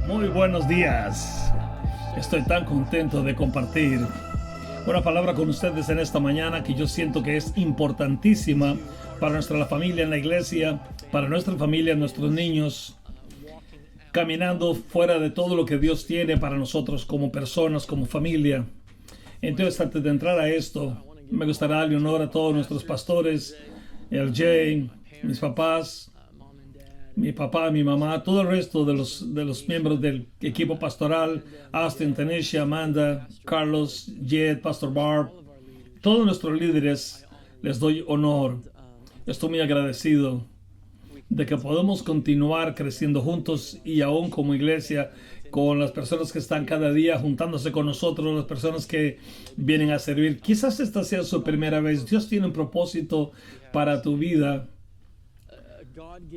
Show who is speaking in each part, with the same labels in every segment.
Speaker 1: Muy buenos días. Estoy tan contento de compartir una palabra con ustedes en esta mañana que yo siento que es importantísima para nuestra familia en la iglesia, para nuestra familia, nuestros niños, caminando fuera de todo lo que Dios tiene para nosotros como personas, como familia. Entonces, antes de entrar a esto, me gustaría darle honor a todos nuestros pastores, el Jay, mis papás, mi papá, mi mamá, todo el resto de los miembros del equipo pastoral, Austin, Tanisha, Amanda, Carlos, Jed, Pastor Barb, todos nuestros líderes, les doy honor. Estoy muy agradecido de que podemos continuar creciendo juntos y aún como iglesia, con las personas que están cada día juntándose con nosotros, las personas que vienen a servir. Quizás esta sea su primera vez. Dios tiene un propósito para tu vida.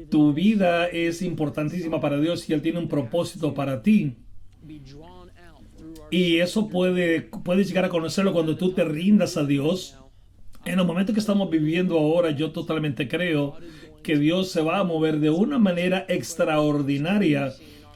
Speaker 1: Tu vida es importantísima para Dios y Él tiene un propósito para ti. Y eso puedes llegar a conocerlo cuando tú te rindas a Dios. En el momento que estamos viviendo ahora, yo totalmente creo que Dios se va a mover de una manera extraordinaria,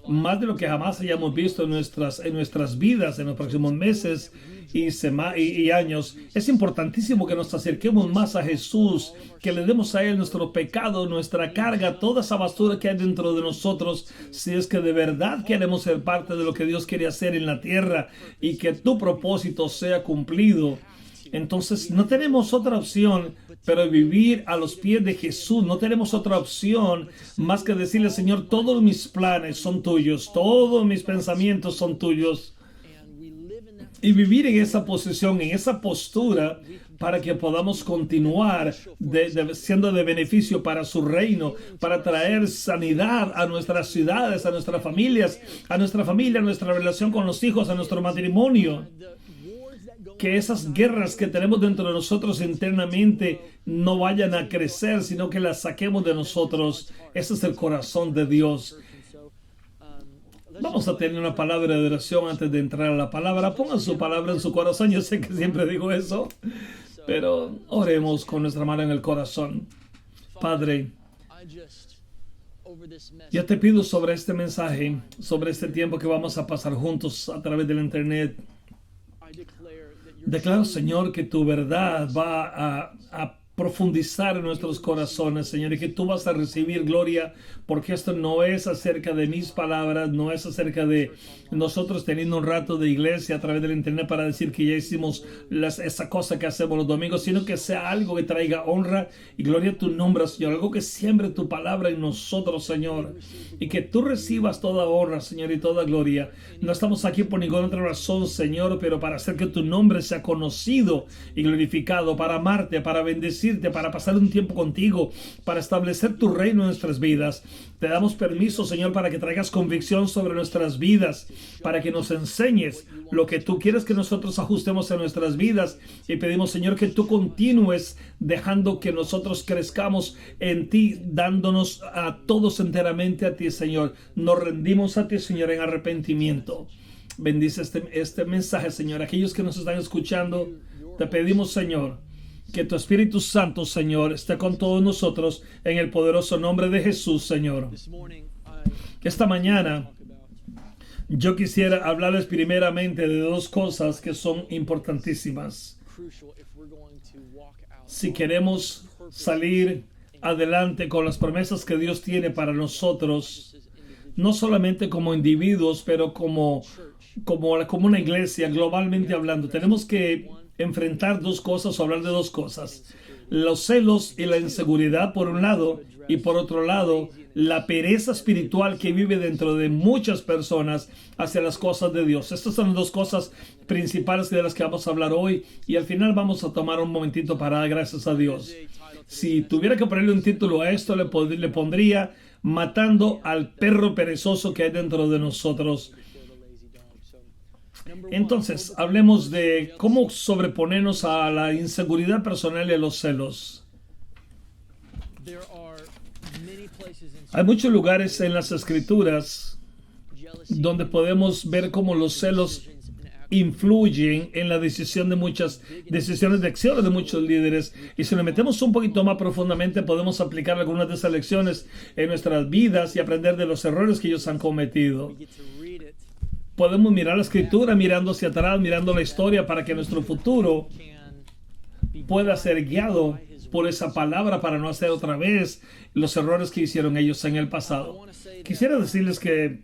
Speaker 1: más de lo que jamás hayamos visto en nuestras vidas en los próximos meses y años. Es importantísimo que nos acerquemos más a Jesús, que le demos a Él nuestro pecado, nuestra carga, toda esa basura que hay dentro de nosotros, si es que de verdad queremos ser parte de lo que Dios quiere hacer en la tierra y que tu propósito sea cumplido. Entonces no tenemos otra opción pero vivir a los pies de Jesús. No tenemos otra opción más que decirle: Señor, todos mis planes son tuyos, todos mis pensamientos son tuyos. Y vivir en esa posición, en esa postura, para que podamos continuar siendo de beneficio para su reino, para traer sanidad a nuestras ciudades, a nuestras familias, a nuestra relación con los hijos, a nuestro matrimonio. Que esas guerras que tenemos dentro de nosotros internamente no vayan a crecer, sino que las saquemos de nosotros. Ese es el corazón de Dios. Vamos a tener una palabra de oración antes de entrar a la palabra. Pongan su palabra en su corazón. Yo sé que siempre digo eso, pero oremos con nuestra mano en el corazón. Padre, yo te pido sobre este mensaje, sobre este tiempo que vamos a pasar juntos a través del internet. Declaro, Señor, que tu verdad va a profundizar en nuestros corazones, Señor, y que tú vas a recibir gloria, porque esto no es acerca de mis palabras, no es acerca de nosotros teniendo un rato de iglesia a través del internet para decir que ya hicimos esa cosa que hacemos los domingos, sino que sea algo que traiga honra y gloria a tu nombre, Señor, algo que siembre tu palabra en nosotros, Señor, y que tú recibas toda honra, Señor, y toda gloria. No estamos aquí por ninguna otra razón, Señor, pero para hacer que tu nombre sea conocido y glorificado, para amarte, para bendecirte, para pasar un tiempo contigo, para establecer tu reino en nuestras vidas. Te damos permiso, Señor, para que traigas convicción sobre nuestras vidas, para que nos enseñes lo que tú quieres que nosotros ajustemos en nuestras vidas, y pedimos, Señor, que tú continúes dejando que nosotros crezcamos en ti, dándonos a todos enteramente a ti, Señor. Nos rendimos a ti, Señor, en arrepentimiento. Bendice este mensaje, Señor. Aquellos que nos están escuchando, te pedimos, Señor, que tu Espíritu Santo, Señor, esté con todos nosotros en el poderoso nombre de Jesús, Señor. Esta mañana yo quisiera hablarles primeramente de dos cosas que son importantísimas. Si queremos salir adelante con las promesas que Dios tiene para nosotros, no solamente como individuos, pero como una iglesia, globalmente hablando, tenemos que enfrentar dos cosas o hablar de dos cosas: los celos y la inseguridad por un lado, y por otro lado la pereza espiritual que vive dentro de muchas personas hacia las cosas de Dios. Estas son las dos cosas principales de las que vamos a hablar hoy, y al final vamos a tomar un momentito para dar gracias a Dios. Si tuviera que ponerle un título a esto, le pondría: matando al perro perezoso que hay dentro de nosotros. Entonces, hablemos de cómo sobreponernos a la inseguridad personal y a los celos. Hay muchos lugares en las Escrituras donde podemos ver cómo los celos influyen en la decisión de muchas decisiones de acciones de muchos líderes. Y si nos metemos un poquito más profundamente, podemos aplicar algunas de esas lecciones en nuestras vidas y aprender de los errores que ellos han cometido. Podemos mirar la escritura mirando hacia atrás, mirando la historia, para que nuestro futuro pueda ser guiado por esa palabra, para no hacer otra vez los errores que hicieron ellos en el pasado. Quisiera decirles que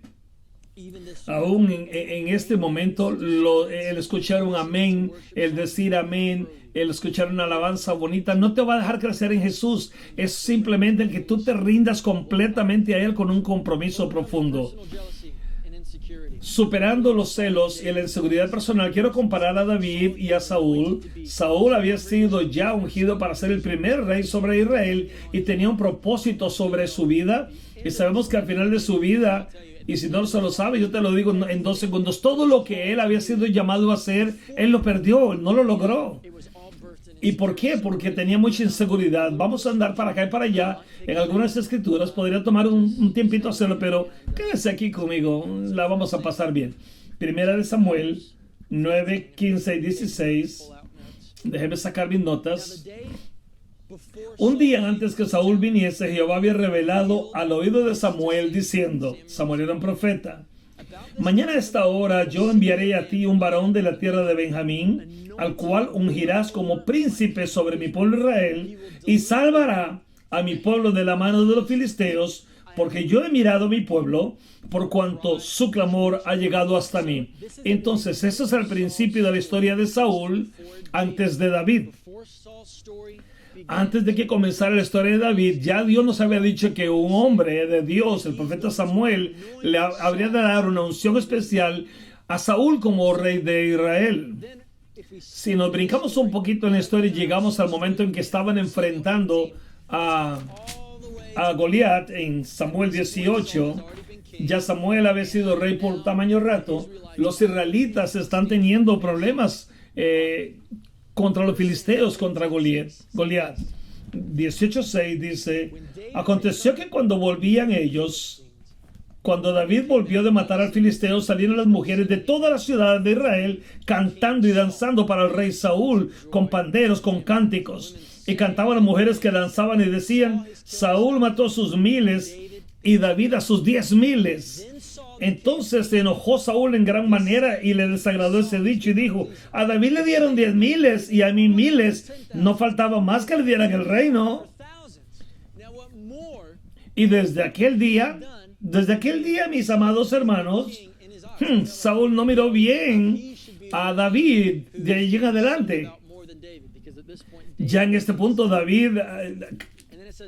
Speaker 1: aún en este momento, el escuchar un amén, el decir amén, el escuchar una alabanza bonita, no te va a dejar crecer en Jesús. Es simplemente el que tú te rindas completamente a Él con un compromiso profundo. Superando los celos y la inseguridad personal, quiero comparar a David y a Saúl. Saúl había sido ya ungido para ser el primer rey sobre Israel y tenía un propósito sobre su vida. Y sabemos que al final de su vida, y si no se lo sabe, yo te lo digo en 2 segundos, todo lo que él había sido llamado a hacer, él lo perdió, no lo logró. ¿Y por qué? Porque tenía mucha inseguridad. Vamos a andar para acá y para allá en algunas escrituras. Podría tomar un tiempito hacerlo, pero quédese aquí conmigo. La vamos a pasar bien. Primera de Samuel 9, 15 y 16. Déjeme sacar mis notas. Un día antes que Saúl viniese, Jehová había revelado al oído de Samuel diciendo, Samuel era un profeta, mañana a esta hora yo enviaré a ti un varón de la tierra de Benjamín, al cual ungirás como príncipe sobre mi pueblo Israel, y salvará a mi pueblo de la mano de los filisteos, porque yo he mirado a mi pueblo, por cuanto su clamor ha llegado hasta mí. Entonces, eso es el principio de la historia de Saúl antes de David. Antes de que comenzara la historia de David, ya Dios nos había dicho que un hombre de Dios, el profeta Samuel, le habría de dar una unción especial a Saúl como rey de Israel. Si nos brincamos un poquito en la historia y llegamos al momento en que estaban enfrentando a Goliat en Samuel 18, ya Samuel había sido rey por tamaño rato. Los israelitas están teniendo problemas contra los filisteos, contra Goliat. 18:6 dice, aconteció que cuando David volvió de matar al filisteo, salieron las mujeres de toda la ciudad de Israel cantando y danzando para el rey Saúl, con panderos, con cánticos. Y cantaban las mujeres que danzaban y decían, Saúl mató a sus 1000 y David a sus 10,000. Entonces se enojó Saúl en gran manera y le desagradó ese dicho y dijo, a David le dieron 10,000 y a mí 1000, no faltaba más que le dieran el reino. Y desde aquel día, mis amados hermanos, Saúl no miró bien a David de ahí en adelante. Ya en este punto David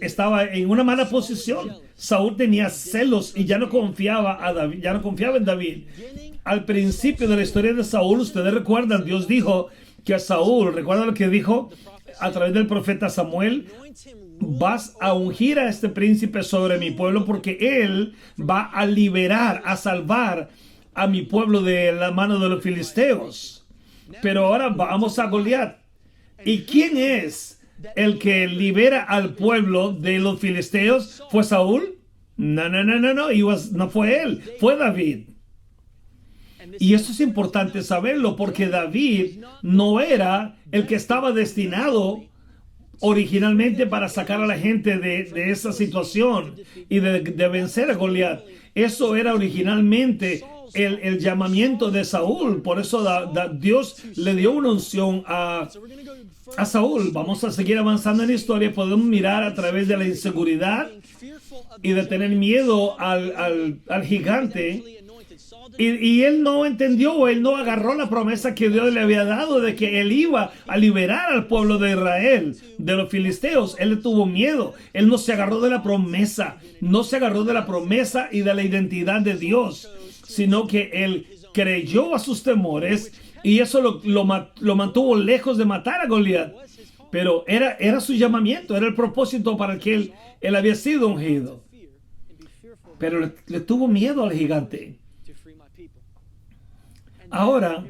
Speaker 1: estaba en una mala posición. Saúl tenía celos y ya no confiaba en David. Al principio de la historia de Saúl, ustedes recuerdan, Dios dijo que a Saúl, ¿recuerdan lo que dijo a través del profeta Samuel? Vas a ungir a este príncipe sobre mi pueblo porque él va a liberar, a salvar a mi pueblo de la mano de los filisteos. Pero ahora vamos a Goliat. ¿Y quién es el que libera al pueblo de los filisteos? ¿Fue Saúl? No, no fue él, fue David. Y eso es importante saberlo porque David no era el que estaba destinado originalmente para sacar a la gente de esa situación y de vencer a Goliat. Eso era originalmente el llamamiento de Saúl. Por eso Dios le dio una unción a Saúl. Vamos a seguir avanzando en la historia. Podemos mirar a través de la inseguridad y de tener miedo al gigante. Y él no entendió, él no agarró la promesa que Dios le había dado de que él iba a liberar al pueblo de Israel de los filisteos. Él le tuvo miedo, él no se agarró de la promesa, y de la identidad de Dios, sino que él creyó a sus temores y eso lo mantuvo lejos de matar a Goliat. Pero era su llamamiento, era el propósito para el que él había sido ungido. Pero le tuvo miedo al gigante. Ahora,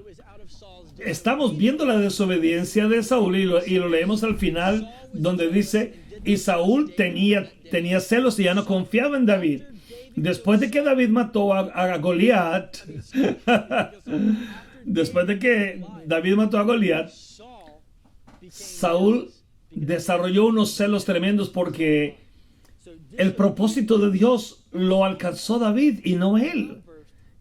Speaker 1: estamos viendo la desobediencia de Saúl y lo leemos al final donde dice, y Saúl tenía celos y ya no confiaba en David. Después de que David mató a Goliat, Después de que David mató a Goliat, Saúl desarrolló unos celos tremendos porque el propósito de Dios lo alcanzó David y no él.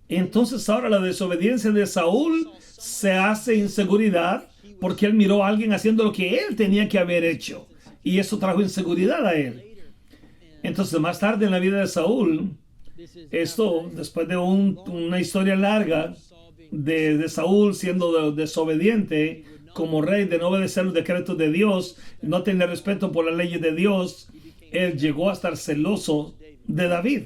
Speaker 1: Entonces ahora la desobediencia de Saúl se hace inseguridad porque él miró a alguien haciendo lo que él tenía que haber hecho. Y eso trajo inseguridad a él. Entonces más tarde en la vida de Saúl, esto después de una historia larga de Saúl siendo desobediente como rey, de no obedecer los decretos de Dios, no tener respeto por las leyes de Dios, él llegó a estar celoso de David.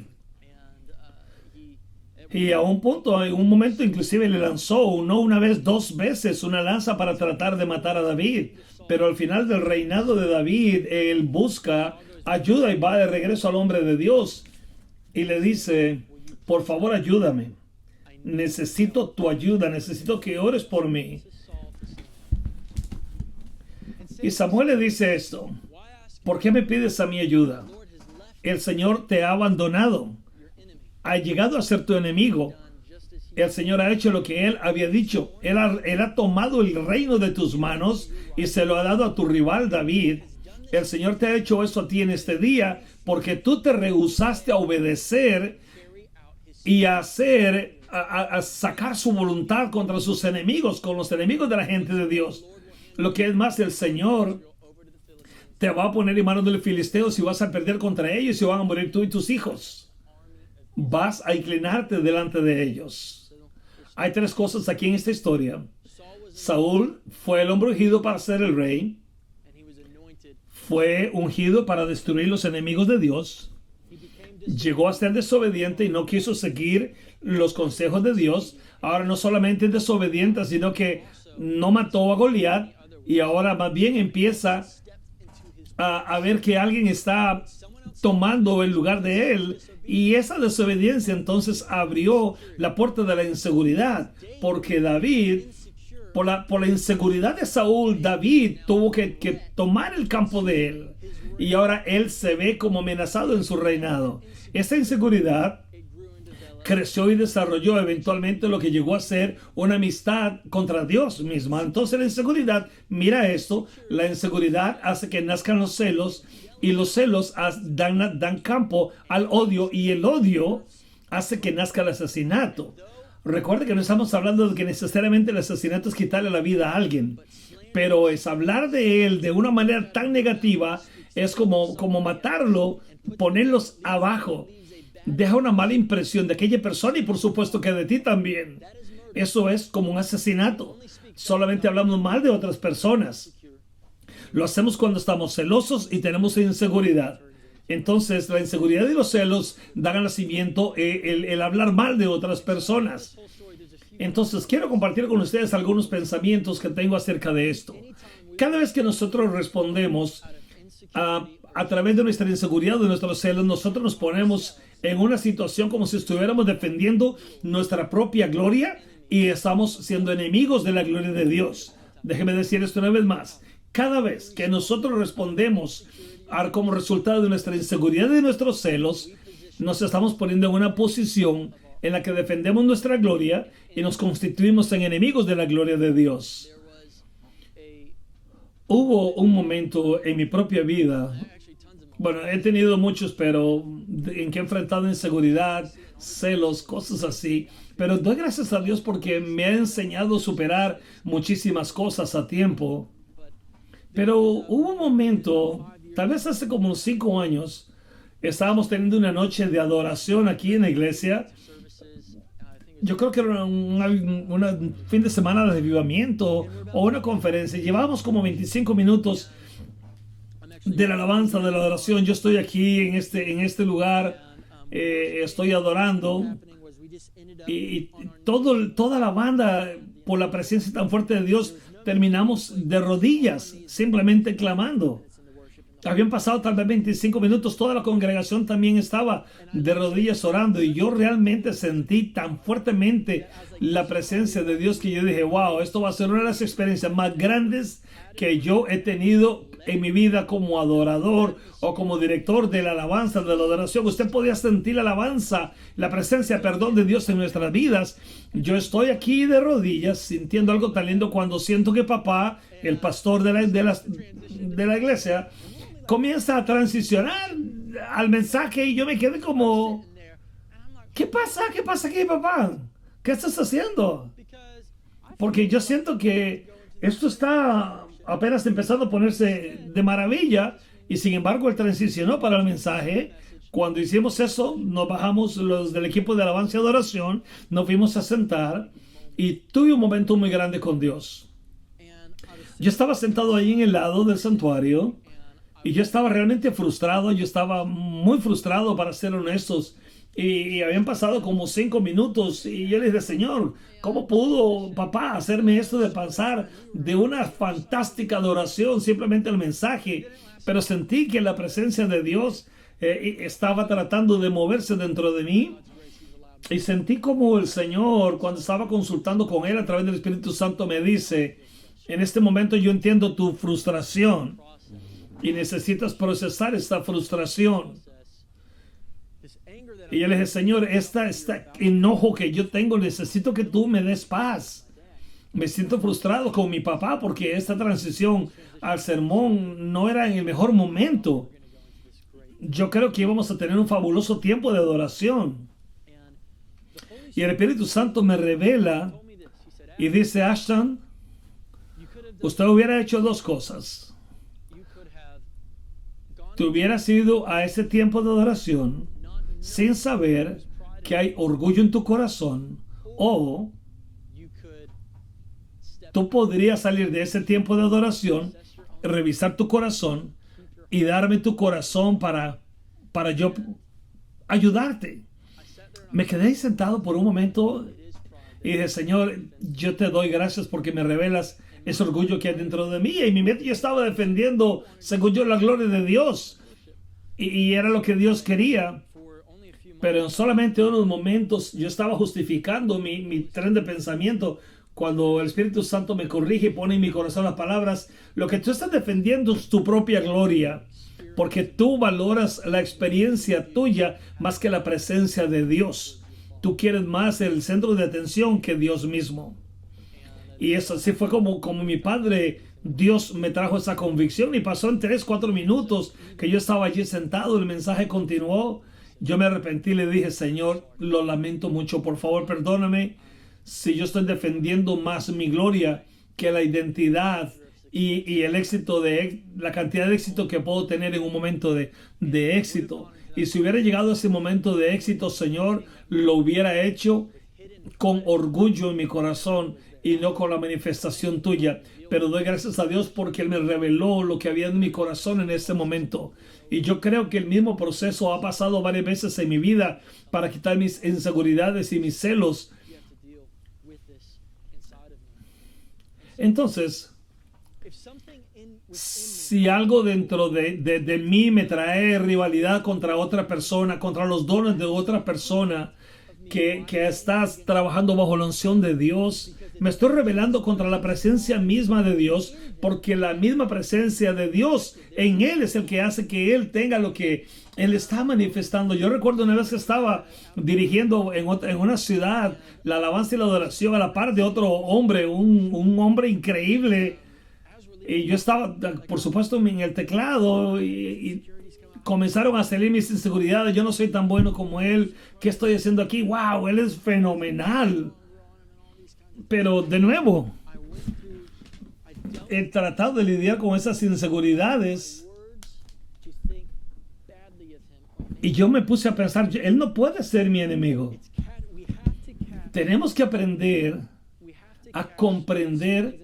Speaker 1: Y a un punto, en un momento inclusive le lanzó, no una vez, 2 veces una lanza para tratar de matar a David. Pero al final del reinado de David, él busca ayuda y va de regreso al hombre de Dios y le dice, por favor ayúdame, necesito tu ayuda, necesito que ores por mí. Y Samuel le dice esto, ¿por qué me pides a mi ayuda? El Señor te ha abandonado, ha llegado a ser tu enemigo. El Señor ha hecho lo que Él había dicho. Él ha tomado el reino de tus manos y se lo ha dado a tu rival David. El Señor te ha hecho eso a ti en este día porque tú te rehusaste a obedecer y a sacar su voluntad contra sus enemigos, con los enemigos de la gente de Dios. Lo que es más, el Señor te va a poner en manos de los filisteos y vas a perder contra ellos y van a morir tú y tus hijos. Vas a inclinarte delante de ellos. Hay 3 cosas aquí en esta historia. Saúl fue el hombre ungido para ser el rey. Fue ungido para destruir los enemigos de Dios. Llegó a ser desobediente y no quiso seguir los consejos de Dios. Ahora no solamente es desobediente, sino que no mató a Goliat y ahora más bien empieza a ver que alguien está tomando el lugar de él. Y esa desobediencia entonces abrió la puerta de la inseguridad, porque David, por la inseguridad de Saúl, David tuvo que tomar el campo de él. Y ahora él se ve como amenazado en su reinado. Esa inseguridad creció y desarrolló eventualmente lo que llegó a ser una amistad contra Dios mismo. Entonces la inseguridad, mira esto, la inseguridad hace que nazcan los celos. Y los celos dan campo al odio y el odio hace que nazca el asesinato. Recuerde que no estamos hablando de que necesariamente el asesinato es quitarle la vida a alguien, pero es hablar de él de una manera tan negativa, es como matarlo, ponerlos abajo. Deja una mala impresión de aquella persona y por supuesto que de ti también. Eso es como un asesinato. Solamente hablamos mal de otras personas. Lo hacemos cuando estamos celosos y tenemos inseguridad. Entonces, la inseguridad y los celos dan al nacimiento el hablar mal de otras personas. Entonces, quiero compartir con ustedes algunos pensamientos que tengo acerca de esto. Cada vez que nosotros respondemos a través de nuestra inseguridad, de nuestros celos, nosotros nos ponemos en una situación como si estuviéramos defendiendo nuestra propia gloria y estamos siendo enemigos de la gloria de Dios. Déjeme decir esto una vez más. Cada vez que nosotros respondemos como resultado de nuestra inseguridad y de nuestros celos, nos estamos poniendo en una posición en la que defendemos nuestra gloria y nos constituimos en enemigos de la gloria de Dios. Hubo un momento en mi propia vida, bueno, he tenido muchos, pero en que he enfrentado inseguridad, celos, cosas así. Pero doy gracias a Dios porque me ha enseñado a superar muchísimas cosas a tiempo. Pero hubo un momento, tal vez hace como unos 5 años, estábamos teniendo una noche de adoración aquí en la iglesia. Yo creo que era un fin de semana de avivamiento o una conferencia. Llevábamos como 25 minutos de la alabanza, de la adoración. Yo estoy aquí en este lugar, estoy adorando y toda la banda, por la presencia tan fuerte de Dios, terminamos de rodillas, simplemente clamando. Habían pasado tal vez 25 minutos, toda la congregación también estaba de rodillas orando y yo realmente sentí tan fuertemente la presencia de Dios que yo dije, wow, esto va a ser una de las experiencias más grandes que yo he tenido en mi vida como adorador o como director de la alabanza, de la adoración. Usted podía sentir la alabanza, la presencia, perdón, de Dios en nuestras vidas. Yo estoy aquí de rodillas sintiendo algo tan lindo cuando siento que papá, el pastor de la iglesia, comienza a transicionar al mensaje y yo me quedé como, ¿qué pasa? ¿Qué pasa aquí, papá? ¿Qué estás haciendo? Porque yo siento que esto está apenas empezando a ponerse de maravilla y sin embargo él transicionó para el mensaje. Cuando hicimos eso, nos bajamos los del equipo de alabanza y adoración, nos fuimos a sentar y tuve un momento muy grande con Dios. Yo estaba sentado ahí en el lado del santuario y yo estaba realmente frustrado, yo estaba muy frustrado para ser honestos. Y habían pasado como 5 minutos y yo le dije, Señor, ¿cómo pudo papá hacerme esto de pasar de una fantástica adoración simplemente al mensaje? Pero sentí que la presencia de Dios estaba tratando de moverse dentro de mí. Y sentí como el Señor, cuando estaba consultando con Él a través del Espíritu Santo, me dice, en este momento yo entiendo tu frustración y necesitas procesar esta frustración. Y yo le dije, Señor, este enojo que yo tengo, necesito que tú me des paz. Me siento frustrado con mi papá porque esta transición al sermón no era en el mejor momento. Yo creo que íbamos a tener un fabuloso tiempo de adoración. Y el Espíritu Santo me revela y dice, Ashton, usted hubiera hecho 2 cosas. Te hubieras ido a ese tiempo de adoración sin saber que hay orgullo en tu corazón, o tú podrías salir de ese tiempo de adoración, revisar tu corazón y darme tu corazón para yo ayudarte. Me quedé sentado por un momento y dije, Señor, yo te doy gracias porque me revelas ese orgullo que hay dentro de mí. Y en mi mente yo estaba defendiendo, según yo, la gloria de Dios. Y era lo que Dios quería. Pero en solamente unos momentos yo estaba justificando mi tren de pensamiento. Cuando el Espíritu Santo me corrige y pone en mi corazón las palabras, lo que tú estás defendiendo es tu propia gloria. Porque tú valoras la experiencia tuya más que la presencia de Dios. Tú quieres más el centro de atención que Dios mismo. Y eso así fue como mi padre, Dios me trajo esa convicción y pasó en 3-4 minutos que yo estaba allí sentado, el mensaje continuó. Yo me arrepentí y le dije, Señor, lo lamento mucho, por favor, perdóname si yo estoy defendiendo más mi gloria que la identidad y el éxito la cantidad de éxito que puedo tener en un momento de éxito. Y si hubiera llegado a ese momento de éxito, Señor, lo hubiera hecho con orgullo en mi corazón y no con la manifestación tuya. Pero doy gracias a Dios porque Él me reveló lo que había en mi corazón en ese momento. Y yo creo que el mismo proceso ha pasado varias veces en mi vida para quitar mis inseguridades y mis celos. Entonces, si algo dentro de mí me trae rivalidad contra otra persona, contra los dones de otra persona, que estás trabajando bajo la unción de Dios, me estoy rebelando contra la presencia misma de Dios, porque la misma presencia de Dios en Él es el que hace que Él tenga lo que Él está manifestando. Yo recuerdo una vez que estaba dirigiendo en una ciudad la alabanza y la adoración a la par de otro hombre, un hombre increíble, y yo estaba, por supuesto, en el teclado y comenzaron a salir mis inseguridades. Yo no soy tan bueno como él. ¿Qué estoy haciendo aquí? ¡Wow! Él es fenomenal. Pero de nuevo, he tratado de lidiar con esas inseguridades. Y yo me puse a pensar, él no puede ser mi enemigo. Tenemos que aprender a comprender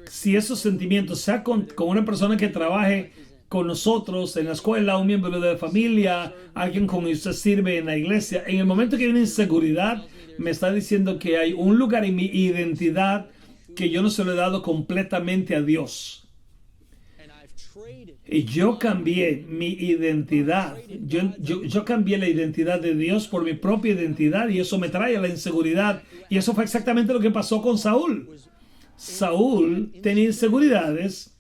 Speaker 1: si esos sentimientos, sea con una persona que trabaje con nosotros en la escuela, un miembro de la familia, alguien con quien usted sirve en la iglesia, en el momento que hay una inseguridad, me está diciendo que hay un lugar en mi identidad que yo no se lo he dado completamente a Dios. Y yo cambié mi identidad. Yo cambié la identidad de Dios por mi propia identidad y eso me trae a la inseguridad. Y eso fue exactamente lo que pasó con Saúl. Saúl tenía inseguridades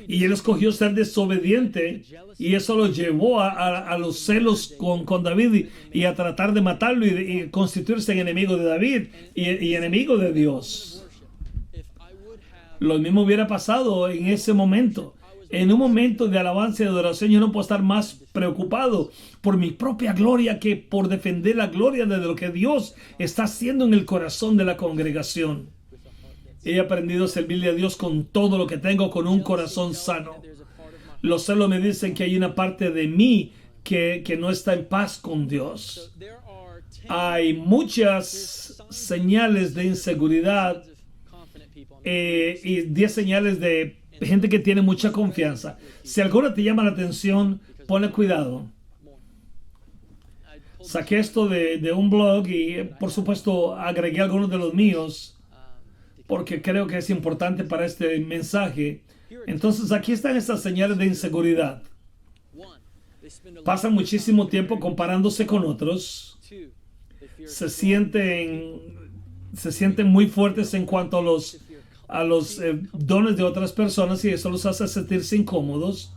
Speaker 1: Y él escogió ser desobediente y eso lo llevó a los celos con David y a tratar de matarlo y constituirse en enemigo de David y enemigo de Dios. Lo mismo hubiera pasado en ese momento. En un momento de alabanza y de adoración yo no puedo estar más preocupado por mi propia gloria que por defender la gloria de lo que Dios está haciendo en el corazón de la congregación. He aprendido a servirle a Dios con todo lo que tengo, con un corazón sano. Los celos me dicen que hay una parte de mí que no está en paz con Dios. Hay muchas señales de inseguridad y 10 señales de gente que tiene mucha confianza. Si alguna te llama la atención, ponle cuidado. Saqué esto de un blog y por supuesto agregué algunos de los míos porque creo que es importante para este mensaje. Entonces aquí están estas señales de inseguridad. Pasan muchísimo tiempo comparándose con otros. Se sienten muy fuertes en cuanto a los dones de otras personas y eso los hace sentirse incómodos.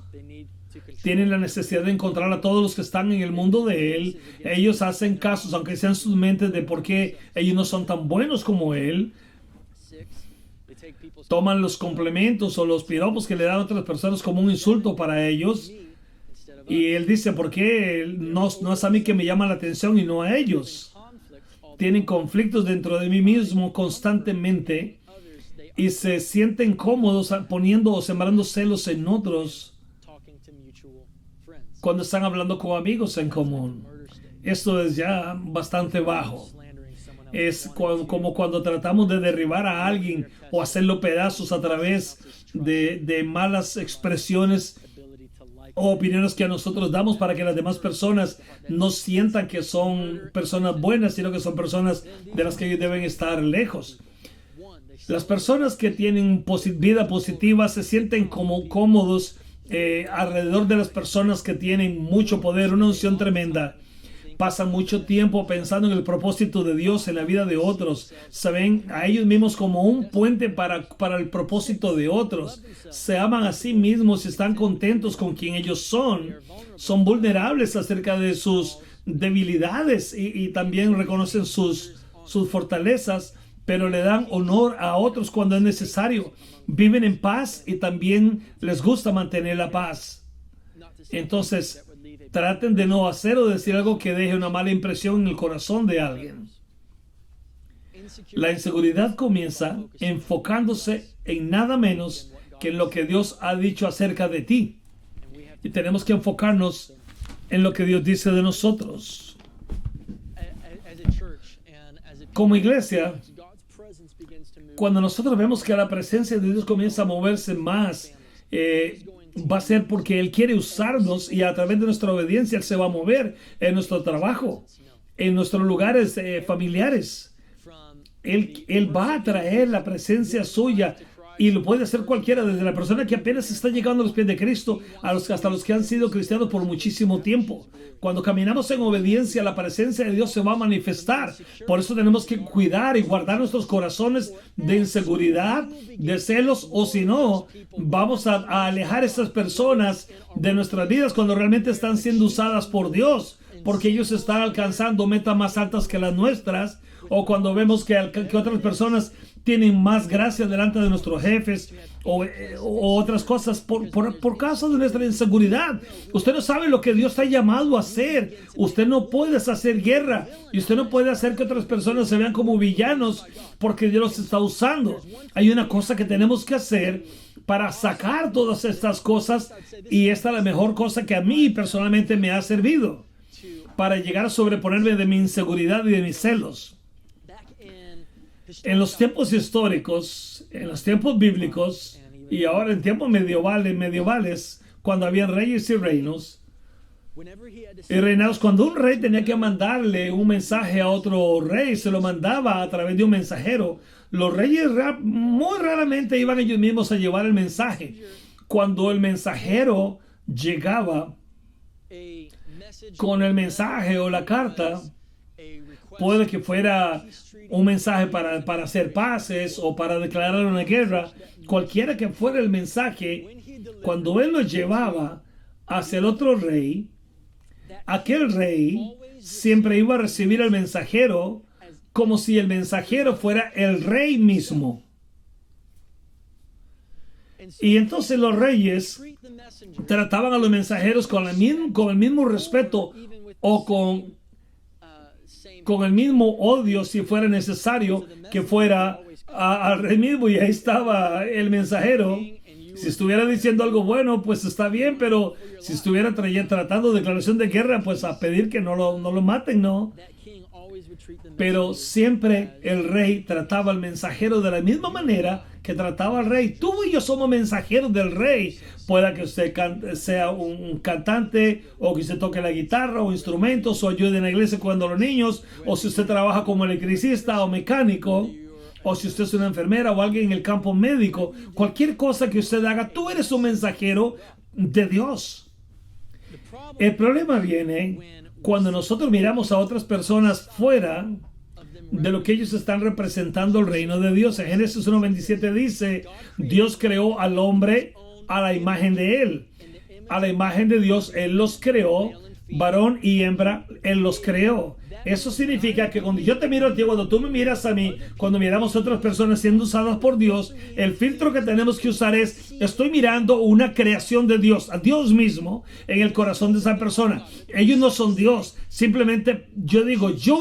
Speaker 1: Tienen la necesidad de encontrar a todos los que están en el mundo de él. Ellos hacen casos, aunque sean sus mentes, de por qué ellos no son tan buenos como él. Toman los complementos o los piropos que le dan a otras personas como un insulto para ellos. Y él dice, ¿por qué no es a mí que me llama la atención y no a ellos? Tienen conflictos dentro de mí mismo constantemente y se sienten cómodos poniendo o sembrando celos en otros cuando están hablando con amigos en común. Esto es ya bastante bajo. Es como cuando tratamos de derribar a alguien o hacerlo pedazos a través de malas expresiones o opiniones que a nosotros damos para que las demás personas no sientan que son personas buenas, sino que son personas de las que ellos deben estar lejos. Las personas que tienen vida positiva se sienten como cómodos alrededor de las personas que tienen mucho poder, una unción tremenda. Pasan mucho tiempo pensando en el propósito de Dios en la vida de otros. Se ven a ellos mismos como un puente para el propósito de otros. Se aman a sí mismos y están contentos con quien ellos son. Son vulnerables acerca de sus debilidades y también reconocen sus fortalezas, pero le dan honor a otros cuando es necesario. Viven en paz y también les gusta mantener la paz. Entonces, traten de no hacer o decir algo que deje una mala impresión en el corazón de alguien. La inseguridad comienza enfocándose en nada menos que en lo que Dios ha dicho acerca de ti. Y tenemos que enfocarnos en lo que Dios dice de nosotros. Como iglesia, cuando nosotros vemos que la presencia de Dios comienza a moverse más, va a ser porque Él quiere usarnos y a través de nuestra obediencia Él se va a mover en nuestro trabajo, en nuestros lugares familiares. Él va a traer la presencia suya y lo puede hacer cualquiera, desde la persona que apenas está llegando a los pies de Cristo hasta los que han sido cristianos por muchísimo tiempo. Cuando caminamos en obediencia, la presencia de Dios se va a manifestar. Por eso tenemos que cuidar y guardar nuestros corazones de inseguridad, de celos, o si no, vamos a alejar a estas personas de nuestras vidas cuando realmente están siendo usadas por Dios, porque ellos están alcanzando metas más altas que las nuestras, o cuando vemos que otras personas tienen más gracia delante de nuestros jefes o otras cosas por causa de nuestra inseguridad. Usted no sabe lo que Dios está llamado a hacer. Usted no puede hacer guerra y usted no puede hacer que otras personas se vean como villanos porque Dios los está usando. Hay una cosa que tenemos que hacer para sacar todas estas cosas, y esta es la mejor cosa que a mí personalmente me ha servido para llegar a sobreponerme de mi inseguridad y de mis celos. En los tiempos históricos, en los tiempos bíblicos y ahora en tiempos medievales, cuando había reyes y reinos, cuando un rey tenía que mandarle un mensaje a otro rey, se lo mandaba a través de un mensajero. Los reyes muy raramente iban ellos mismos a llevar el mensaje. Cuando el mensajero llegaba con el mensaje o la carta, puede que fuera un mensaje para hacer paces o para declarar una guerra. Cualquiera que fuera el mensaje, cuando él lo llevaba hacia el otro rey, aquel rey siempre iba a recibir al mensajero como si el mensajero fuera el rey mismo. Y entonces los reyes trataban a los mensajeros con el mismo respeto o con el mismo odio, si fuera necesario, que fuera al rey mismo. Y ahí estaba el mensajero. Si estuviera diciendo algo bueno, pues está bien, pero si estuviera tratando declaración de guerra, pues a pedir que no lo maten, ¿no? Pero siempre el rey trataba al mensajero de la misma manera que trataba al rey. Tú y yo somos mensajeros del rey. Pueda que usted sea un cantante, o que usted toque la guitarra o instrumentos, o ayude en la iglesia cuidando a los niños, o si usted trabaja como electricista o mecánico, o si usted es una enfermera o alguien en el campo médico. Cualquier cosa que usted haga, tú eres un mensajero de Dios. El problema viene cuando nosotros miramos a otras personas fuera de lo que ellos están representando el reino de Dios. En Génesis 1:27 dice: Dios creó al hombre a la imagen de él. A la imagen de Dios él los creó, varón y hembra él los creó. Eso significa que cuando yo te miro a ti, cuando tú me miras a mí, cuando miramos a otras personas siendo usadas por Dios, el filtro que tenemos que usar es: estoy mirando una creación de Dios, a Dios mismo en el corazón de esa persona. Ellos no son Dios. Simplemente yo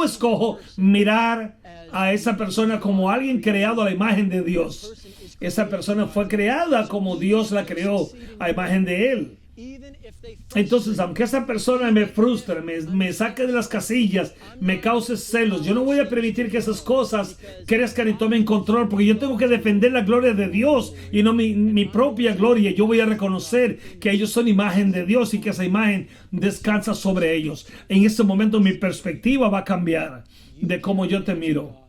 Speaker 1: escojo mirar a esa persona como alguien creado a la imagen de Dios. Esa persona fue creada como Dios la creó, a imagen de él. Entonces, aunque esa persona me frustre, me saque de las casillas, me cause celos, yo no voy a permitir que esas cosas crezcan y tomen control, porque yo tengo que defender la gloria de Dios y no mi propia gloria. Yo voy a reconocer que ellos son imagen de Dios y que esa imagen descansa sobre ellos. En ese momento mi perspectiva va a cambiar de cómo yo te miro.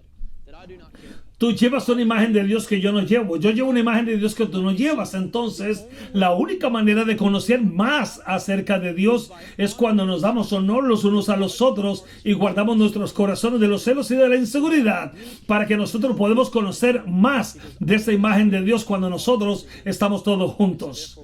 Speaker 1: Tú llevas una imagen de Dios que yo no llevo. Yo llevo una imagen de Dios que tú no llevas. Entonces, la única manera de conocer más acerca de Dios es cuando nos damos honor los unos a los otros y guardamos nuestros corazones de los celos y de la inseguridad, para que nosotros podamos conocer más de esa imagen de Dios cuando nosotros estamos todos juntos.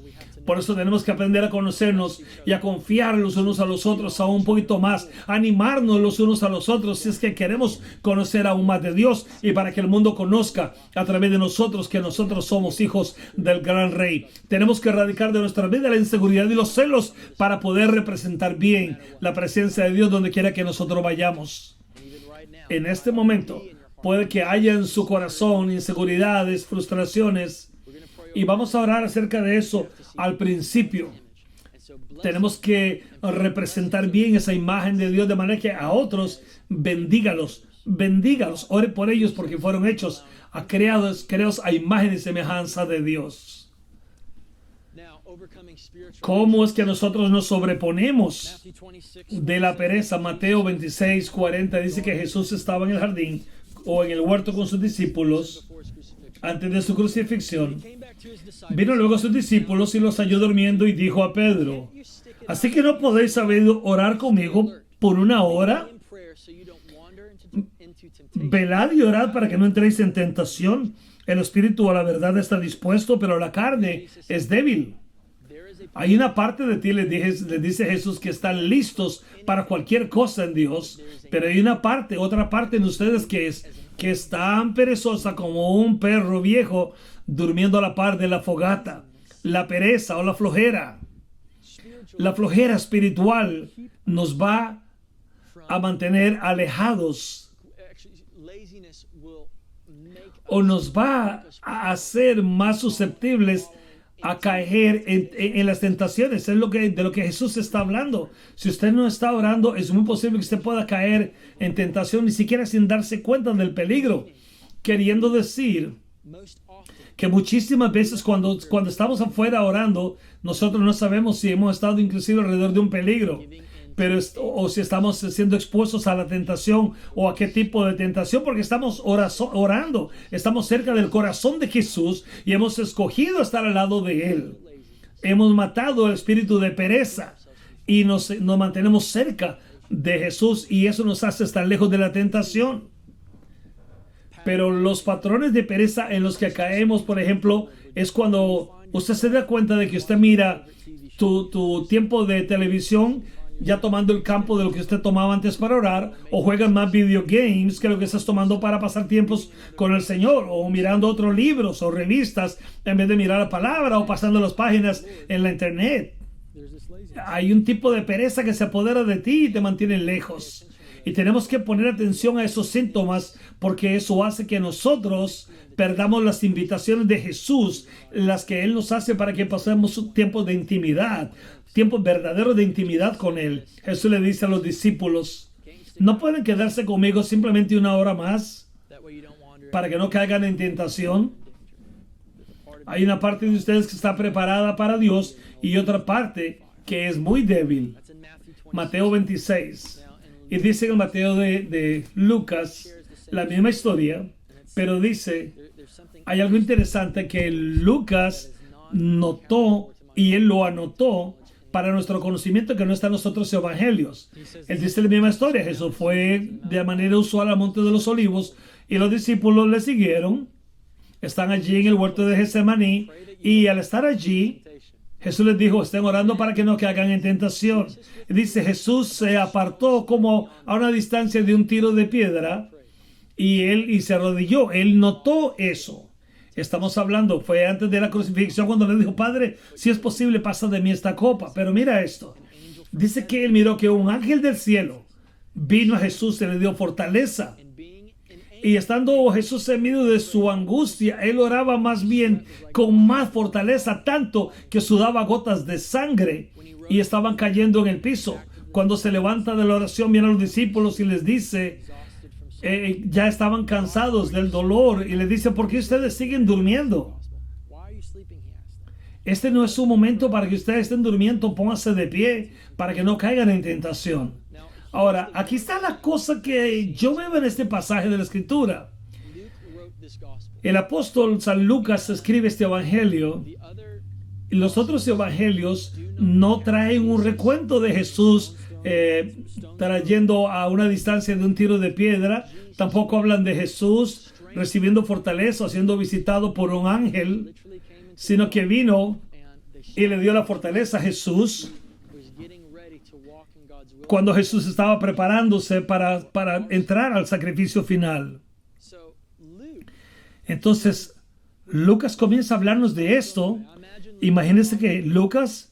Speaker 1: Por eso tenemos que aprender a conocernos y a confiar los unos a los otros aún un poquito más, animarnos los unos a los otros si es que queremos conocer aún más de Dios, y para que el mundo conozca a través de nosotros que nosotros somos hijos del gran Rey. Tenemos que erradicar de nuestra vida la inseguridad y los celos para poder representar bien la presencia de Dios donde quiera que nosotros vayamos. En este momento puede que haya en su corazón inseguridades, frustraciones, y vamos a orar acerca de eso al principio. Tenemos que representar bien esa imagen de Dios de manera que a otros bendígalos, ore por ellos porque fueron hechos, creados a imagen y semejanza de Dios. ¿Cómo es que nosotros nos sobreponemos de la pereza? Mateo 26:40 dice que Jesús estaba en el jardín o en el huerto con sus discípulos antes de su crucifixión. Vino luego a sus discípulos y los halló durmiendo y dijo a Pedro: ¿así que no podéis saber orar conmigo por una hora? Velad y orad para que no entréis en tentación. El espíritu a la verdad está dispuesto, pero la carne es débil. Hay una parte de ti, les dice Jesús, que están listos para cualquier cosa en Dios, pero hay otra parte en ustedes que es tan perezosa como un perro viejo durmiendo a la par de la fogata. La pereza o la flojera espiritual nos va a mantener alejados, o nos va a hacer más susceptibles a caer en las tentaciones. Es de lo que Jesús está hablando. Si usted no está orando, es muy posible que usted pueda caer en tentación, ni siquiera sin darse cuenta del peligro. Queriendo decir que muchísimas veces cuando estamos afuera orando, nosotros no sabemos si hemos estado inclusive alrededor de un peligro, o si estamos siendo expuestos a la tentación o a qué tipo de tentación, porque estamos orando, estamos cerca del corazón de Jesús y hemos escogido estar al lado de Él. Hemos matado el espíritu de pereza y nos mantenemos cerca de Jesús y eso nos hace estar lejos de la tentación. Pero los patrones de pereza en los que caemos, por ejemplo, es cuando usted se da cuenta de que usted mira tu tiempo de televisión ya tomando el campo de lo que usted tomaba antes para orar, o juegan más video games que lo que estás tomando para pasar tiempos con el Señor, o mirando otros libros o revistas en vez de mirar la palabra o pasando las páginas en la internet. Hay un tipo de pereza que se apodera de ti y te mantiene lejos. Y tenemos que poner atención a esos síntomas porque eso hace que nosotros perdamos las invitaciones de Jesús, las que Él nos hace para que pasemos tiempos de intimidad, tiempos verdaderos de intimidad con Él. Jesús le dice a los discípulos, no pueden quedarse conmigo simplemente una hora más para que no caigan en tentación. Hay una parte de ustedes que está preparada para Dios y otra parte que es muy débil. Mateo 26. Y dice en el Mateo de Lucas la misma historia, pero dice, hay algo interesante que Lucas notó y él lo anotó para nuestro conocimiento que no está en los otros evangelios. Él dice la misma historia. Jesús fue de manera usual al Monte de los Olivos y los discípulos le siguieron. Están allí en el huerto de Getsemaní y al estar allí, Jesús les dijo, estén orando para que no caigan en tentación. Y dice, Jesús se apartó como a una distancia de un tiro de piedra y se arrodilló. Él notó eso. Estamos hablando, fue antes de la crucifixión cuando le dijo, Padre, si es posible, pasa de mí esta copa. Pero mira esto. Dice que él miró que un ángel del cielo vino a Jesús y le dio fortaleza. Y estando Jesús en medio de su angustia, él oraba más bien con más fortaleza, tanto que sudaba gotas de sangre y estaban cayendo en el piso. Cuando se levanta de la oración, vienen los discípulos y les dice, ya estaban cansados del dolor y les dice, ¿por qué ustedes siguen durmiendo? Este no es un momento para que ustedes estén durmiendo, pónganse de pie para que no caigan en tentación. Ahora, aquí está la cosa que yo veo en este pasaje de la Escritura. El apóstol San Lucas escribe este evangelio y los otros evangelios no traen un recuento de Jesús trayendo a una distancia de un tiro de piedra. Tampoco hablan de Jesús recibiendo fortaleza o siendo visitado por un ángel, sino que vino y le dio la fortaleza a Jesús cuando Jesús estaba preparándose para entrar al sacrificio final. Entonces, Lucas comienza a hablarnos de esto. Imagínense que Lucas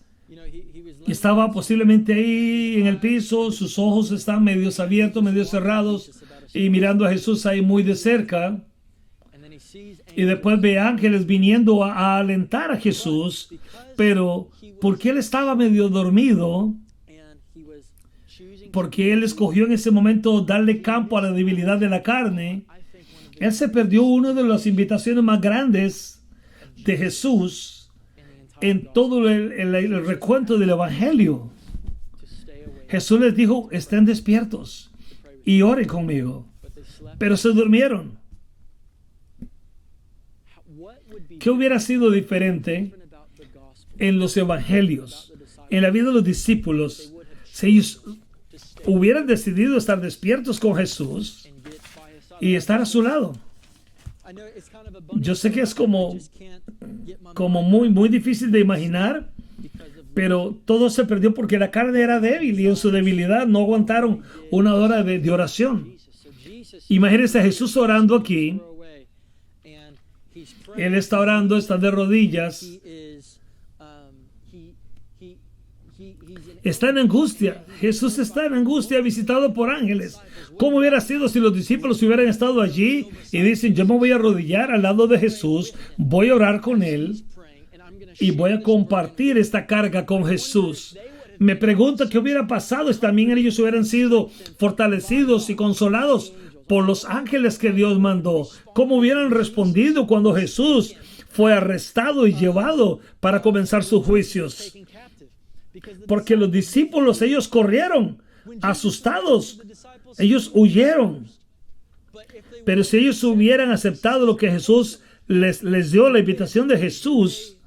Speaker 1: estaba posiblemente ahí en el piso, sus ojos están medio abiertos, medio cerrados, y mirando a Jesús ahí muy de cerca. Y después ve ángeles viniendo a alentar a Jesús, pero porque él estaba medio dormido, porque él escogió en ese momento darle campo a la debilidad de la carne, él se perdió una de las invitaciones más grandes de Jesús en todo el recuento del evangelio. Jesús les dijo, estén despiertos y oren conmigo, pero se durmieron. ¿Qué hubiera sido diferente en los evangelios, en la vida de los discípulos, si ellos hubieran decidido estar despiertos con Jesús y estar a su lado? Yo sé que es como muy difícil de imaginar, pero todo se perdió porque la carne era débil y en su debilidad no aguantaron una hora de oración. Imagínense a Jesús orando aquí. Él está orando, está de rodillas. Está en angustia. Jesús está en angustia, visitado por ángeles. ¿Cómo hubiera sido si los discípulos hubieran estado allí y dicen, yo me voy a arrodillar al lado de Jesús, voy a orar con él y voy a compartir esta carga con Jesús? Me pregunto qué hubiera pasado si también ellos hubieran sido fortalecidos y consolados por los ángeles que Dios mandó. ¿Cómo hubieran respondido cuando Jesús fue arrestado y llevado para comenzar sus juicios? Porque los discípulos, ellos corrieron, asustados, ellos huyeron. Pero si ellos hubieran aceptado lo que Jesús les dio, la invitación de Jesús,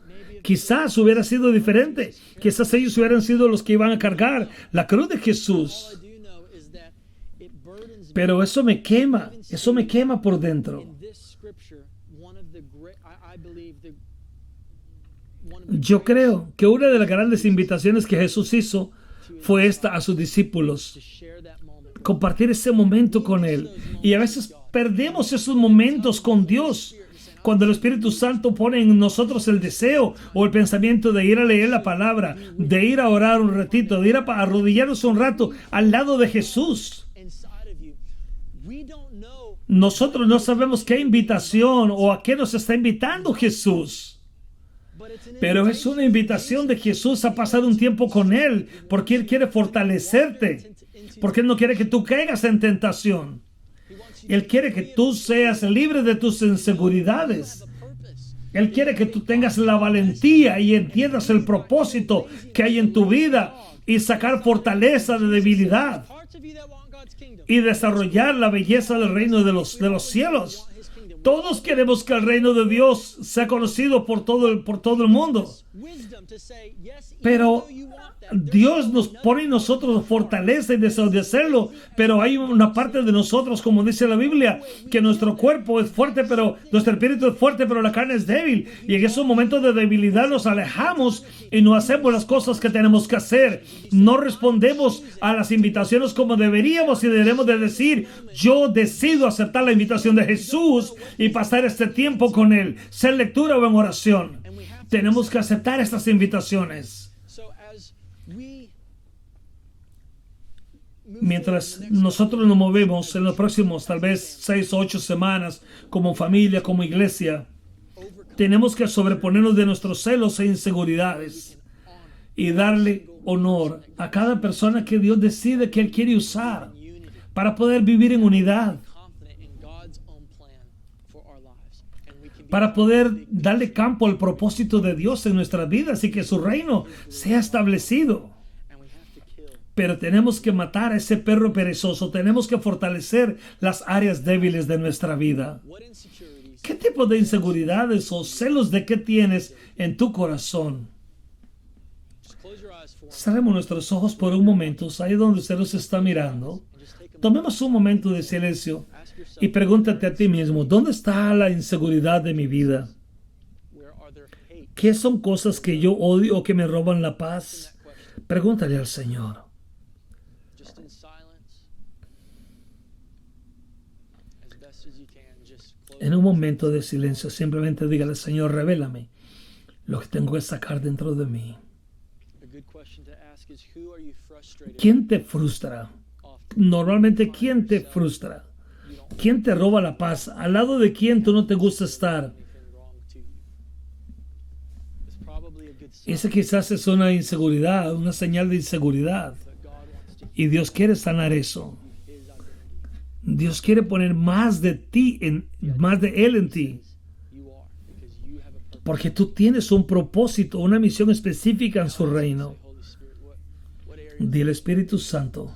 Speaker 1: quizás hubiera sido diferente. Quizás ellos hubieran sido los que iban a cargar la cruz de Jesús. Pero eso me quema por dentro. Yo creo que una de las grandes invitaciones que Jesús hizo fue esta a sus discípulos: compartir ese momento con Él. Y a veces perdemos esos momentos con Dios. Cuando el Espíritu Santo pone en nosotros el deseo o el pensamiento de ir a leer la palabra, de ir a orar un ratito, de ir a arrodillarnos un rato al lado de Jesús. Nosotros no sabemos qué invitación o a qué nos está invitando Jesús. Pero es una invitación de Jesús a pasar un tiempo con Él, porque Él quiere fortalecerte, porque Él no quiere que tú caigas en tentación. Él quiere que tú seas libre de tus inseguridades. Él quiere que tú tengas la valentía y entiendas el propósito que hay en tu vida y sacar fortaleza de debilidad y desarrollar la belleza del reino de los cielos. Todos queremos que el reino de Dios sea conocido por todo el mundo. Pero Dios nos pone en nosotros fortaleza y deseo de hacerlo, pero hay una parte de nosotros, como dice la Biblia, que nuestro cuerpo es fuerte, pero nuestro espíritu es fuerte, pero la carne es débil. Y en esos momentos de debilidad nos alejamos y no hacemos las cosas que tenemos que hacer. No respondemos a las invitaciones como deberíamos y debemos de decir: yo decido aceptar la invitación de Jesús y pasar este tiempo con Él, sea en lectura o en oración. Tenemos que aceptar estas invitaciones. Mientras nosotros nos movemos en los próximos tal vez 6 o 8 semanas como familia, como iglesia, tenemos que sobreponernos de nuestros celos e inseguridades y darle honor a cada persona que Dios decide que Él quiere usar para poder vivir en unidad, para poder darle campo al propósito de Dios en nuestras vidas y que su reino sea establecido. Pero tenemos que matar a ese perro perezoso. Tenemos que fortalecer las áreas débiles de nuestra vida. ¿Qué tipo de inseguridades o celos de qué tienes en tu corazón? Cerremos nuestros ojos por un momento, ahí donde usted nos está mirando. Tomemos un momento de silencio y pregúntate a ti mismo: ¿dónde está la inseguridad de mi vida? ¿Qué son cosas que yo odio o que me roban la paz? Pregúntale al Señor. En un momento de silencio, simplemente dígale: Señor, revélame lo que tengo que sacar dentro de mí. ¿Quién te frustra? Normalmente, ¿quién te frustra? ¿Quién te roba la paz? ¿Al lado de quién tú no te gusta estar? Esa quizás es una inseguridad, una señal de inseguridad. Y Dios quiere sanar eso. Dios quiere poner más de ti, más de Él en ti. Porque tú tienes un propósito, una misión específica en su reino. Dile: Espíritu Santo,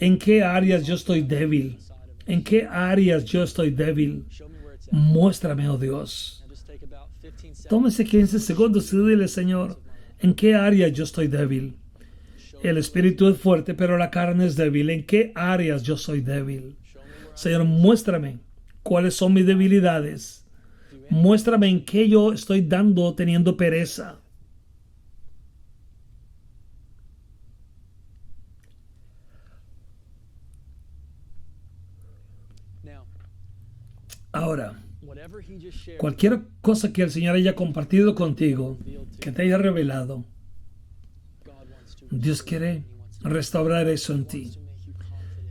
Speaker 1: ¿en qué áreas yo estoy débil? ¿En qué áreas yo estoy débil? Muéstrame, oh Dios. Tómese 15 segundos y dile: Señor, ¿en qué áreas yo estoy débil? El espíritu es fuerte, pero la carne es débil. ¿En qué áreas yo soy débil? Señor, muéstrame cuáles son mis debilidades. Muéstrame en qué yo estoy teniendo pereza. Ahora, cualquier cosa que el Señor haya compartido contigo, que te haya revelado, Dios quiere restaurar eso en ti.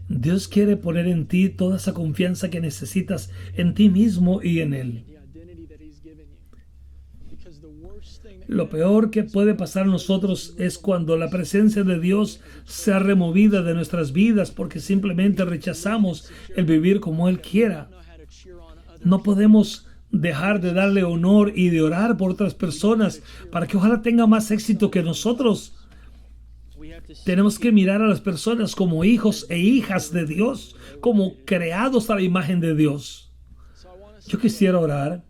Speaker 1: Dios quiere poner en ti toda esa confianza que necesitas en ti mismo y en Él. Lo peor que puede pasar a nosotros es cuando la presencia de Dios sea removida de nuestras vidas porque simplemente rechazamos el vivir como Él quiera. No podemos dejar de darle honor y de orar por otras personas para que ojalá tenga más éxito que nosotros. Tenemos que mirar a las personas como hijos e hijas de Dios, como creados a la imagen de Dios. Yo quisiera orar.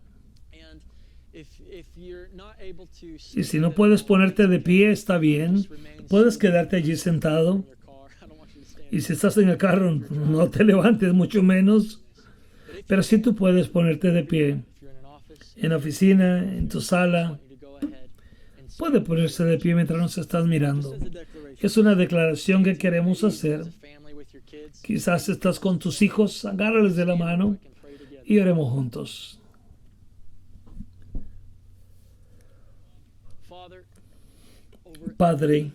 Speaker 1: Y si no puedes ponerte de pie, está bien. Puedes quedarte allí sentado. Y si estás en el carro, no te levantes, mucho menos. Pero si tú puedes ponerte de pie en la oficina, en tu sala, puede ponerse de pie mientras nos estás mirando. Es una declaración que queremos hacer. Quizás estás con tus hijos, agárrales de la mano y oremos juntos. Padre,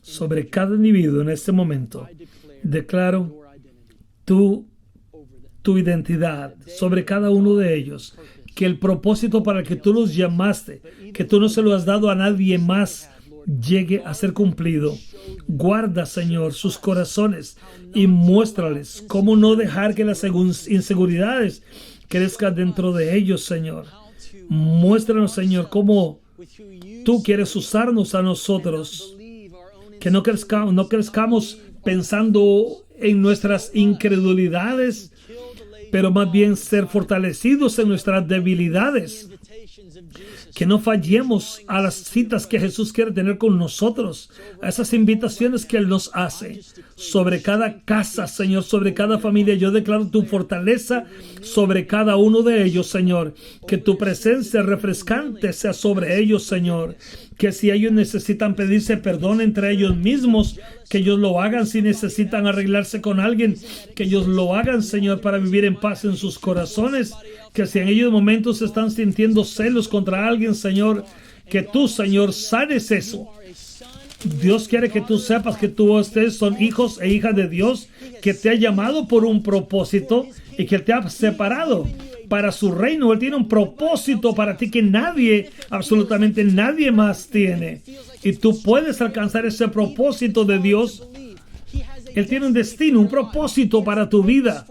Speaker 1: sobre cada individuo en este momento, declaro tu identidad sobre cada uno de ellos, que el propósito para el que tú los llamaste, que tú no se lo has dado a nadie más, llegue a ser cumplido. Guarda, Señor, sus corazones y muéstrales cómo no dejar que las inseguridades crezcan dentro de ellos, Señor. Muéstranos, Señor, cómo tú quieres usarnos a nosotros, que no crezcamos pensando en nuestras incredulidades, pero más bien ser fortalecidos en nuestras debilidades. Que no fallemos a las citas que Jesús quiere tener con nosotros, a esas invitaciones que Él nos hace. Sobre cada casa, Señor, sobre cada familia, yo declaro tu fortaleza sobre cada uno de ellos, Señor. Que tu presencia refrescante sea sobre ellos, Señor. Que si ellos necesitan pedirse perdón entre ellos mismos, que ellos lo hagan. Si necesitan arreglarse con alguien, que ellos lo hagan, Señor, para vivir en paz en sus corazones. Que si en ellos momentos están sintiendo celos contra alguien, Señor, que tú, Señor, sanes eso. Dios quiere que tú sepas que tú ustedes son hijos e hijas de Dios, que te ha llamado por un propósito y que te ha separado para su reino. Él tiene un propósito para ti que nadie, absolutamente nadie más tiene. Y tú puedes alcanzar ese propósito de Dios. Él tiene un destino, un propósito para tu vida.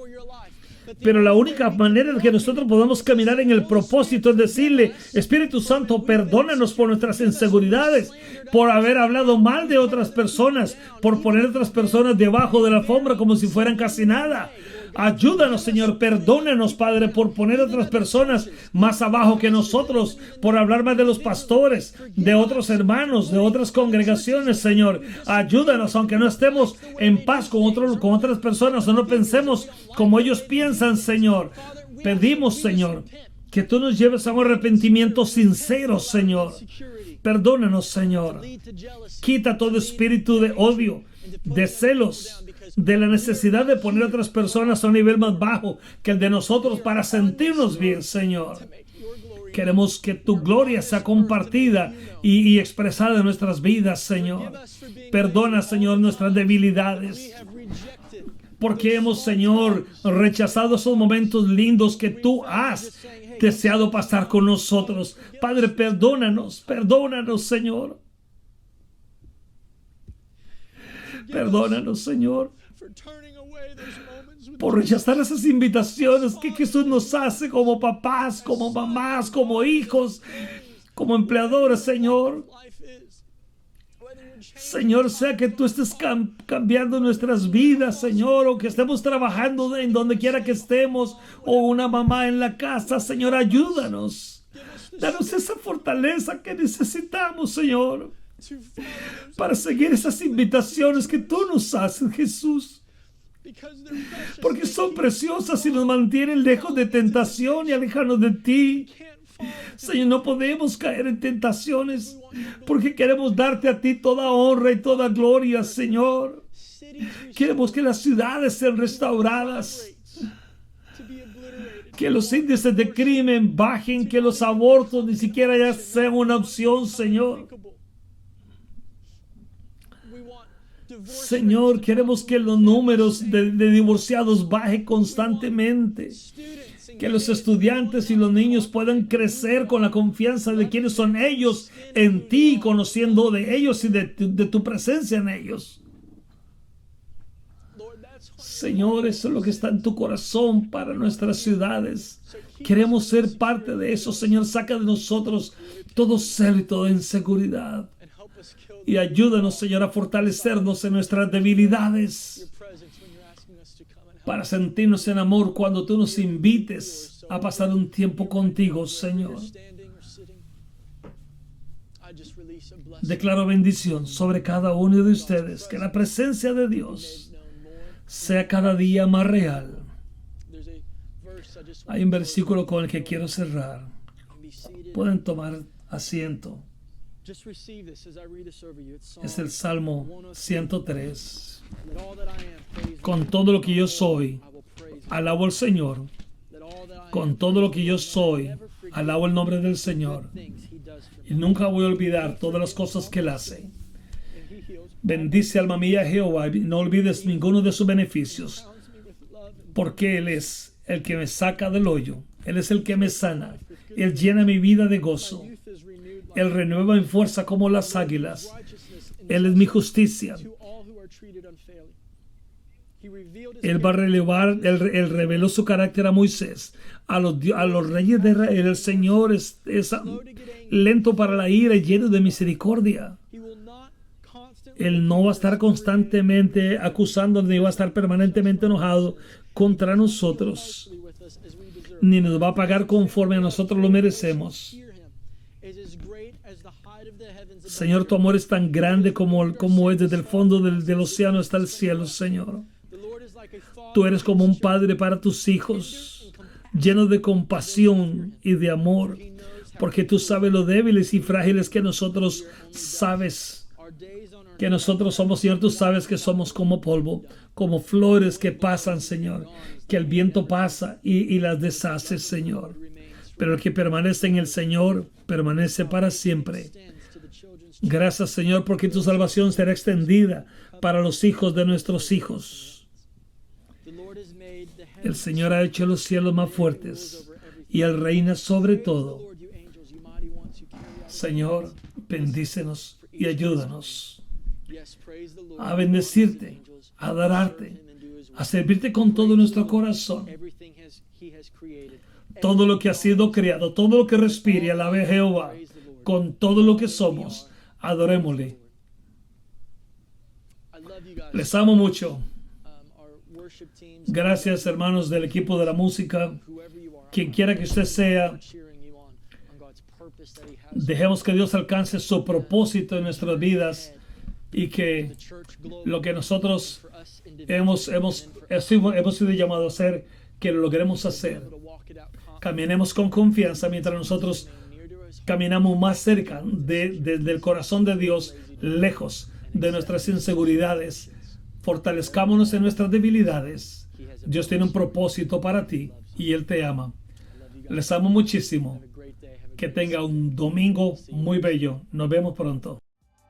Speaker 1: Pero la única manera de que nosotros podamos caminar en el propósito es decirle: Espíritu Santo, perdónanos por nuestras inseguridades, por haber hablado mal de otras personas, por poner a otras personas debajo de la alfombra como si fueran casi nada. Ayúdanos, Señor, perdónanos, Padre, por poner a otras personas más abajo que nosotros, por hablar más de los pastores, de otros hermanos, de otras congregaciones, Señor. Ayúdanos, aunque no estemos en paz con otras personas o no pensemos como ellos piensan, Señor. Pedimos, Señor, que tú nos lleves a un arrepentimiento sincero, Señor. Perdónanos, Señor. Quita todo espíritu de odio, de celos, de la necesidad de poner a otras personas a un nivel más bajo que el de nosotros para sentirnos bien, Señor. Queremos que tu gloria sea compartida y expresada en nuestras vidas, Señor. Perdona, Señor, nuestras debilidades, porque hemos, Señor, rechazado esos momentos lindos que tú has deseado pasar con nosotros. Padre, perdónanos, Señor. Perdónanos, Señor, por rechazar esas invitaciones que Jesús nos hace como papás, como mamás, como hijos, como empleadores, Señor. Señor, sea que tú estés cambiando nuestras vidas, Señor, o que estemos trabajando en donde quiera que estemos, o una mamá en la casa, Señor, ayúdanos. Danos esa fortaleza que necesitamos, Señor, para seguir esas invitaciones que tú nos haces, Jesús. Porque son preciosas y nos mantienen lejos de tentación y alejarnos de ti. Señor, no podemos caer en tentaciones porque queremos darte a ti toda honra y toda gloria, Señor. Queremos que las ciudades sean restauradas, que los índices de crimen bajen, que los abortos ni siquiera ya sean una opción, Señor. Señor, queremos que los números de divorciados bajen constantemente. Que los estudiantes y los niños puedan crecer con la confianza de quiénes son ellos en ti, conociendo de ellos y de tu presencia en ellos. Señor, eso es lo que está en tu corazón para nuestras ciudades. Queremos ser parte de eso, Señor. Saca de nosotros todo celo y toda inseguridad. Y ayúdanos, Señor, a fortalecernos en nuestras debilidades, para sentirnos en amor cuando tú nos invites a pasar un tiempo contigo, Señor. Declaro bendición sobre cada uno de ustedes, que la presencia de Dios sea cada día más real. Hay un versículo con el que quiero cerrar. Pueden tomar asiento. Es el Salmo 103. Con todo lo que yo soy, alabo al Señor. Con todo lo que yo soy, alabo el nombre del Señor. Y nunca voy a olvidar todas las cosas que Él hace. Bendice, alma mía, Jehová, y no olvides ninguno de sus beneficios, porque Él es el que me saca del hoyo. Él es el que me sana. Él llena mi vida de gozo. Él renueva mi fuerza como las águilas. Él es mi justicia. Él va a relevar, él reveló su carácter a Moisés, a los reyes de Israel. El Señor es lento para la ira y lleno de misericordia. Él no va a estar constantemente acusando, ni va a estar permanentemente enojado contra nosotros, ni nos va a pagar conforme a nosotros lo merecemos. Señor, tu amor es tan grande como es desde el fondo del océano hasta el cielo, Señor. Tú eres como un padre para tus hijos, lleno de compasión y de amor, porque tú sabes lo débiles y frágiles que nosotros somos, Señor. Tú sabes que somos como polvo, como flores que pasan, Señor, que el viento pasa y las deshace, Señor. Pero el que permanece en el Señor permanece para siempre. Gracias, Señor, porque tu salvación será extendida para los hijos de nuestros hijos. El Señor ha hecho los cielos más fuertes y Él reina sobre todo. Señor, bendícenos y ayúdanos a bendecirte, a adorarte, a servirte con todo nuestro corazón. Todo lo que ha sido creado, todo lo que respire, alabe a Jehová. Con todo lo que somos, adorémosle. Les amo mucho. Gracias, hermanos del equipo de la música. Quien quiera que usted sea, dejemos que Dios alcance su propósito en nuestras vidas y que lo que nosotros hemos sido llamados a hacer, que lo logremos hacer. Caminemos con confianza mientras nosotros caminamos más cerca del corazón de Dios, lejos de nuestras inseguridades. Fortalezcámonos en nuestras debilidades. Dios tiene un propósito para ti y Él te ama. Les amo muchísimo. Que tenga un domingo muy bello. Nos vemos pronto.